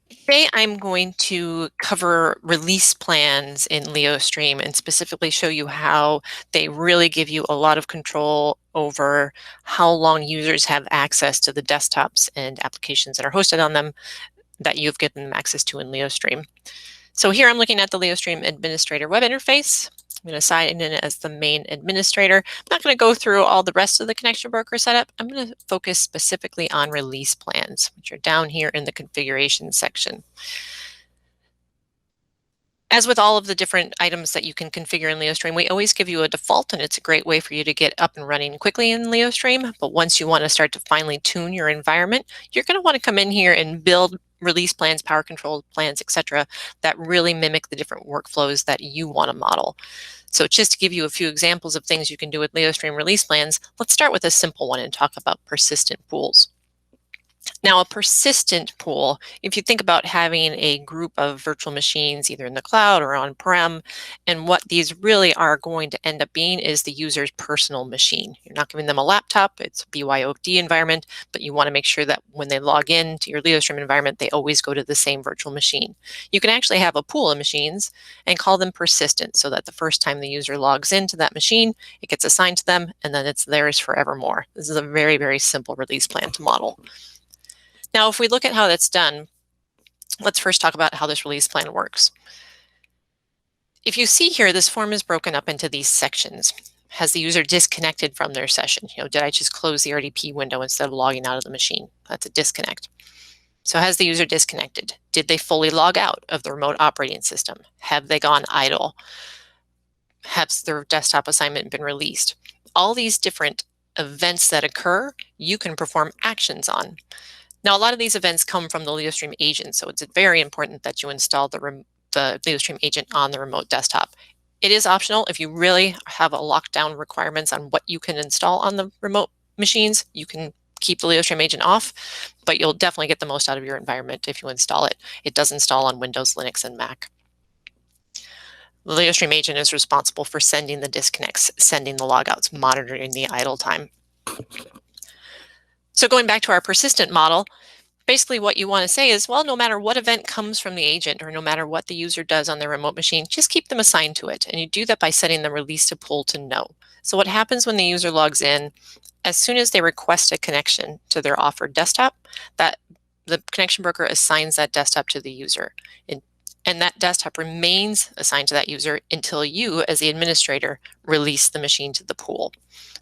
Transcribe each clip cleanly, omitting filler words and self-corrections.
Today, I'm going to cover release plans in Leostream and specifically show you how they really give you a lot of control over how long users have access to the desktops and applications that are hosted on them that you've given them access to in Leostream. So here I'm looking at the Leostream Administrator web interface. I'm going to sign in as the main administrator. I'm not going to go through all the rest of the connection broker setup. I'm going to focus specifically on release plans, which are down here in the configuration section. As with all of the different items that you can configure in Leostream, we always give you a default, and it's a great way for you to get up and running quickly in Leostream. But once you want to start to finely tune your environment, you're going to want to come in here and build release plans, power control plans, etc., that really mimic the different workflows that you want to model. So just to give you a few examples of things you can do with Leostream release plans, let's start with a simple one and talk about persistent pools. Now, a persistent pool, if you think about having a group of virtual machines, either in the cloud or on-prem, and what these really are going to end up being is the user's personal machine. You're not giving them a laptop, it's a BYOD environment, but you want to make sure that when they log in to your Leostream environment, they always go to the same virtual machine. You can actually have a pool of machines and call them persistent so that the first time the user logs into that machine, it gets assigned to them, and then it's theirs forevermore. This is a very, very simple release plan to model. Now, if we look at how that's done, let's first talk about how this release plan works. If you see here, this form is broken up into these sections. Has the user disconnected from their session? Did I just close the RDP window instead of logging out of the machine? That's a disconnect. So has the user disconnected? Did they fully log out of the remote operating system? Have they gone idle? Has their desktop assignment been released? All these different events that occur, you can perform actions on. Now, a lot of these events come from the Leostream agent, so it's very important that you install the Leostream agent on the remote desktop. It is optional. If you really have a lockdown requirements on what you can install on the remote machines, you can keep the Leostream agent off, but you'll definitely get the most out of your environment if you install it. It does install on Windows, Linux, and Mac. The Leostream agent is responsible for sending the disconnects, sending the logouts, monitoring the idle time. So going back to our persistent model, basically what you want to say is, well, no matter what event comes from the agent or no matter what the user does on their remote machine, just keep them assigned to it. And you do that by setting the release to pool to no. So what happens when the user logs in, as soon as they request a connection to their offered desktop, that the connection broker assigns that desktop to the user. And that desktop remains assigned to that user until you, as the administrator, release the machine to the pool.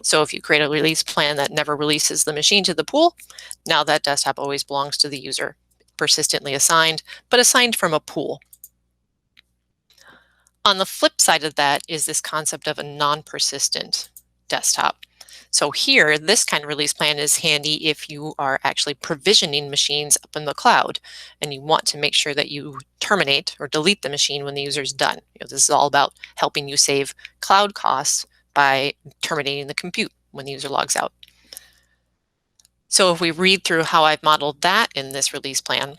So if you create a release plan that never releases the machine to the pool, now that desktop always belongs to the user, persistently assigned, but assigned from a pool. On the flip side of that is this concept of a non-persistent desktop. So here, this kind of release plan is handy if you are actually provisioning machines up in the cloud and you want to make sure that you terminate or delete the machine when the user is done. This is all about helping you save cloud costs by terminating the compute when the user logs out. So if we read through how I've modeled that in this release plan,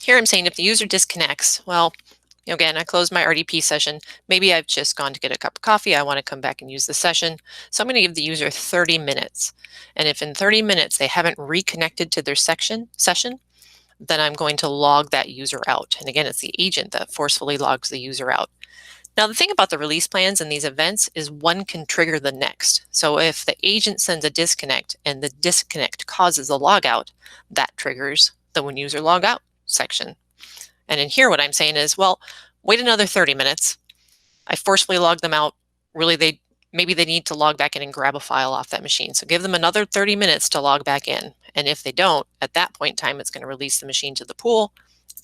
here I'm saying if the user disconnects, well, again, I closed my RDP session. Maybe I've just gone to get a cup of coffee. I want to come back and use the session. So I'm going to give the user 30 minutes. And if in 30 minutes they haven't reconnected to their session, then I'm going to log that user out. And again, it's the agent that forcefully logs the user out. Now, the thing about the release plans and these events is one can trigger the next. So if the agent sends a disconnect and the disconnect causes a logout, that triggers the when user log out section. And in here, what I'm saying is, well, wait another 30 minutes. I forcefully log them out. Really, maybe they need to log back in and grab a file off that machine. So give them another 30 minutes to log back in. And if they don't, at that point in time, it's going to release the machine to the pool.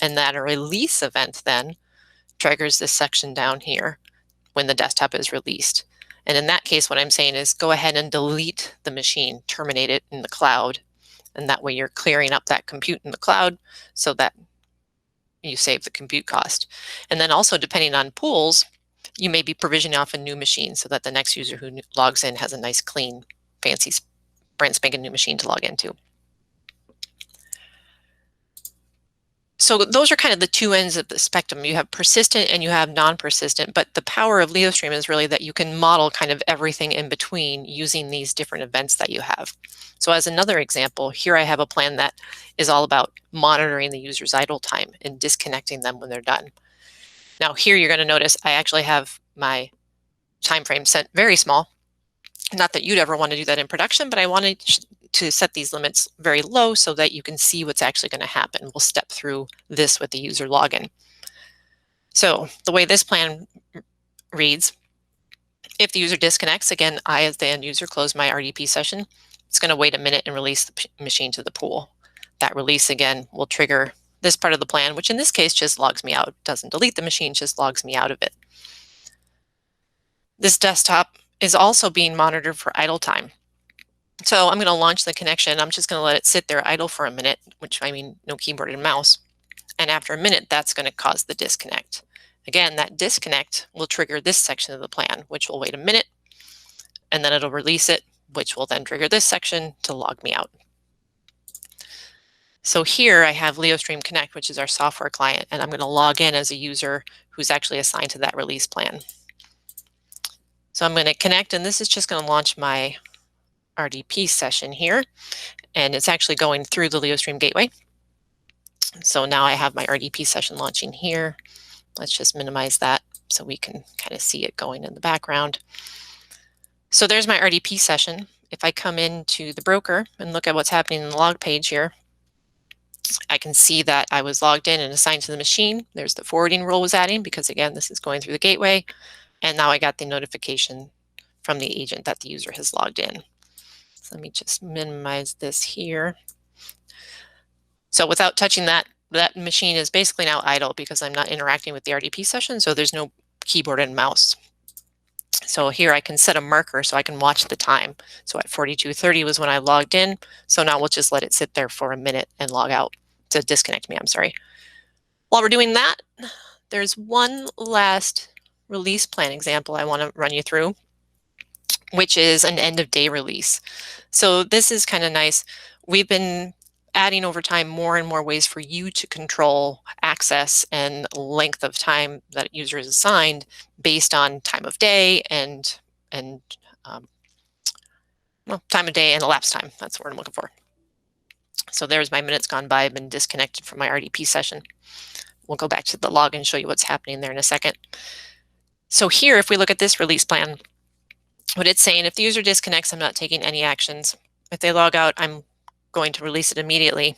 And that release event then triggers this section down here when the desktop is released. And in that case, what I'm saying is go ahead and delete the machine, terminate it in the cloud. And that way you're clearing up that compute in the cloud so that you save the compute cost. And then also, depending on pools, you may be provisioning off a new machine so that the next user who logs in has a nice, clean, fancy, brand spanking new machine to log into. So those are kind of the two ends of the spectrum. You have persistent and you have non-persistent, but the power of Leostream is really that you can model kind of everything in between using these different events that you have. So as another example, here I have a plan that is all about monitoring the user's idle time and disconnecting them when they're done. Now here you're going to notice I actually have my time frame set very small. Not that you'd ever want to do that in production, but I wanted to set these limits very low so that you can see what's actually going to happen. We'll step through this with the user login. So the way this plan reads, if the user disconnects, again, I as the end user close my RDP session. It's going to wait a minute and release the machine to the pool. That release again will trigger this part of the plan, which in this case just logs me out. Doesn't delete the machine, just logs me out of it. This desktop is also being monitored for idle time. So I'm going to launch the connection. I'm just going to let it sit there idle for a minute, which I mean no keyboard and mouse. And after a minute, that's going to cause the disconnect. Again, that disconnect will trigger this section of the plan, which will wait a minute, and then it'll release it, which will then trigger this section to log me out. So here I have Leostream Connect, which is our software client, and I'm going to log in as a user who's actually assigned to that release plan. So I'm going to connect, and this is just going to launch my RDP session here, and it's actually going through the Leostream gateway. So now I have my RDP session launching here. Let's just minimize that so we can kind of see it going in the background. So there's my RDP session. If I come into the broker and look at what's happening in the log page here, I can see that I was logged in and assigned to the machine. There's the forwarding rule was adding because again, this is going through the gateway. And now I got the notification from the agent that the user has logged in. So let me just minimize this here. So without touching that, that machine is basically now idle because I'm not interacting with the RDP session, so there's no keyboard and mouse. So here I can set a marker so I can watch the time. So at 42:30 was when I logged in. So now we'll just let it sit there for a minute and log out to disconnect me, I'm sorry. While we're doing that, there's one last release plan example I want to run you through, which is an end of day release. So this is kind of nice. We've been adding over time more and more ways for you to control access and length of time that user is assigned based on time of day and well, time of day and elapsed time. That's the word I'm looking for. So there's my minutes gone by. I've been disconnected from my RDP session. We'll go back to the log and show you what's happening there in a second. So here, if we look at this release plan, what it's saying, if the user disconnects, I'm not taking any actions. If they log out, I'm going to release it immediately.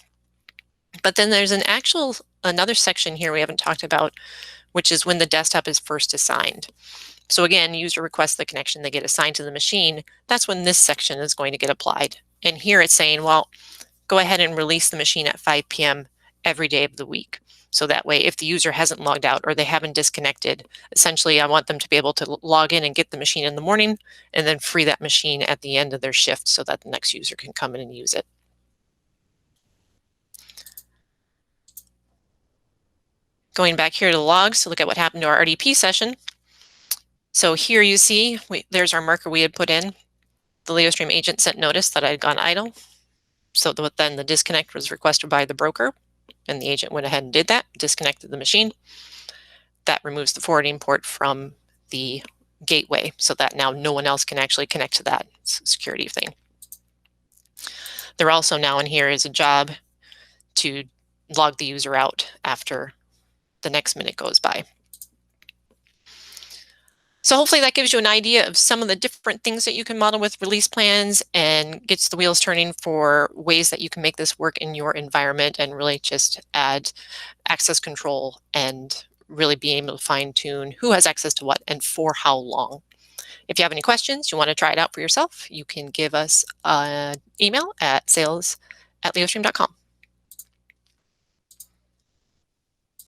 But then there's another section here we haven't talked about, which is when the desktop is first assigned. So again, user requests the connection, they get assigned to the machine. That's when this section is going to get applied. And here it's saying, well, go ahead and release the machine at 5 p.m. every day of the week. So that way, if the user hasn't logged out or they haven't disconnected, essentially I want them to be able to log in and get the machine in the morning and then free that machine at the end of their shift so that the next user can come in and use it. Going back here to the logs to look at what happened to our RDP session. So here you see, there's our marker we had put in. The Leostream agent sent notice that I had gone idle. So then the disconnect was requested by the broker, and the agent went ahead and did that, disconnected the machine. That removes the forwarding port from the gateway so that now no one else can actually connect to that security thing. There also now in here is a job to log the user out after the next minute goes by. So hopefully that gives you an idea of some of the different things that you can model with release plans and gets the wheels turning for ways that you can make this work in your environment and really just add access control and really being able to fine tune who has access to what and for how long. If you have any questions, you want to try it out for yourself, you can give us an email at sales@leostream.com.